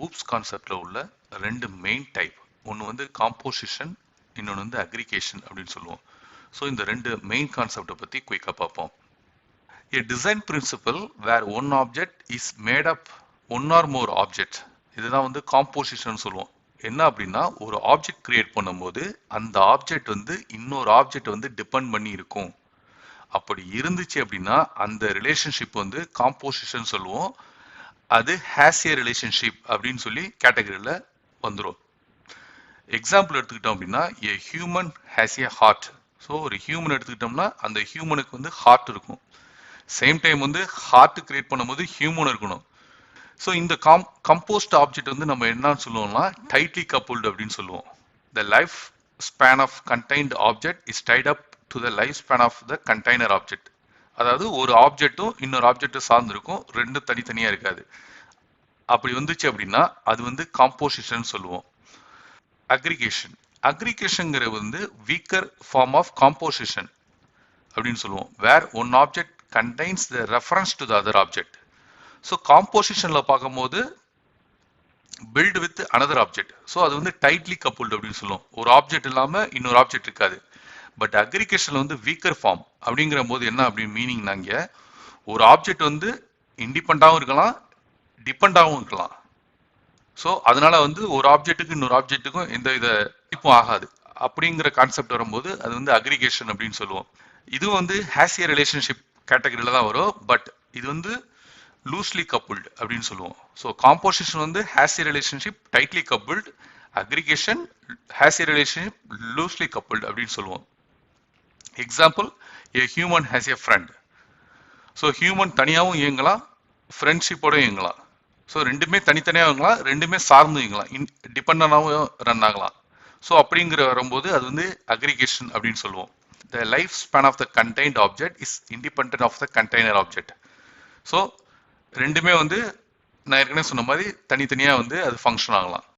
Oops கான்செப்ட்ல உள்ள ரெண்டு மெயின் டைப். ஒன்று வந்து காம்போசிஷன், இன்னொன்று வந்து அக்ரிகேஷன் அப்படின்னு சொல்லுவோம். ஸோ இந்த ரெண்டு மெயின் கான்செப்டை பற்றி குயிக்காக பார்ப்போம். A design principle where one object is made up one or more objects. இதுதான் வந்து காம்போசிஷன் சொல்லுவோம். என்ன அப்படின்னா, ஒரு ஆப்ஜெக்ட் கிரியேட் பண்ணும்போது அந்த ஆப்ஜெக்ட் வந்து இன்னொரு ஆப்ஜெக்ட் வந்து டிபெண்ட் பண்ணி இருக்கும். அப்படி இருந்துச்சு அப்படின்னா அந்த ரிலேஷன்ஷிப் வந்து காம்போசிஷன் சொல்லுவோம். அது ஹேஸ் ஏ ரிலேஷன்ஷிப் அப்படின்னு சொல்லி கேட்டகரியில் வந்துடும். எக்ஸாம்பிள் எடுத்துக்கிட்டோம் அப்படின்னா, a human has a heart. So ஒரு ஹியூமன் எடுத்துக்கிட்டோம்னா அந்த ஹியூமனுக்கு வந்து ஹார்ட் இருக்கும். சேம் டைம் வந்து ஹார்ட் கிரியேட் பண்ணும்போது ஹியூமன் இருக்கணும். ஸோ இந்த கம்போஸ்ட் ஆப்ஜெக்ட் வந்து நம்ம என்னன்னு சொல்லுவோம்னா டைட்லி கப்புல்டு அப்படின்னு சொல்லுவோம். The life span of contained object is tied up to the life span of the container object. அதாவது ஒரு ஆப்ஜெக்டும் இன்னொரு ஆப்ஜெக்டும் சார்ந்திருக்கும், ரெண்டும் தனித்தனியாக இருக்காது. அப்படி வந்துச்சு அப்படின்னா அது வந்து காம்போசிஷன் சொல்லுவோம். அக்ரிகேஷன், அக்ரிகேஷன்ங்கிறது வந்து வீக்கர் ஃபார்ம் ஆஃப் காம்போசிஷன் அப்படின்னு சொல்லுவோம். Where one object contains the reference to the other object. So compositionல பார்க்கும்போது build with another object. So அது வந்து tightly coupled அப்படின்னு சொல்லுவோம். ஒரு ஆப்ஜெக்ட் இல்லாம இன்னொரு ஆப்ஜெக்ட் இருக்காது. பட் அக்ரிகேஷன்ல வந்து வீக்கர் ஃபார்ம் அப்படிங்கிற போது என்ன அப்படின்னு மீனிங், நாங்க ஒரு ஆப்ஜெக்ட் வந்து இண்டிபெண்டாகவும் இருக்கலாம், டிபெண்டாகவும் இருக்கலாம். ஸோ அதனால வந்து ஒரு ஆப்ஜெக்ட்டுக்கு இன்னொரு ஆப்ஜெக்ட்டுக்கும் எந்த இத இப்போ ஆகாது. அப்படிங்கிற கான்செப்ட் வரும்போது அது வந்து அக்ரிகேஷன் அப்படின்னு சொல்லுவோம். இது வந்து ஹேஸ் ஏ ரிலேஷன்ஷிப் கேட்டகரியில தான் வரும். பட் இது வந்து லூஸ்லி கப்புல்டு அப்படின்னு சொல்லுவோம். ஸோ காம்போசிஷன் வந்து has a relationship tightly coupled, aggregation has a relationship loosely coupled அப்படின்னு சொல்லுவோம். Example, A human has A friend. So human தனியாகவும் இயங்கலாம், ஃப்ரெண்ட்ஷிப்போட இயங்கலாம். ஸோ ரெண்டுமே தனித்தனியாக இயங்கலாம், ரெண்டுமே சார்ந்து இயங்கலாம், டிபெண்டாகவும் ரன் ஆகலாம். ஸோ அப்படிங்கிற வரும்போது அது வந்து அக்ரிகேஷன் அப்படின்னு சொல்லுவோம். The lifespan of the contained object is independent of the container object. So ரெண்டுமே வந்து நான் ஏற்கனவே சொன்ன மாதிரி தனித்தனியாக வந்து அது ஃபங்க்ஷன் ஆகலாம்.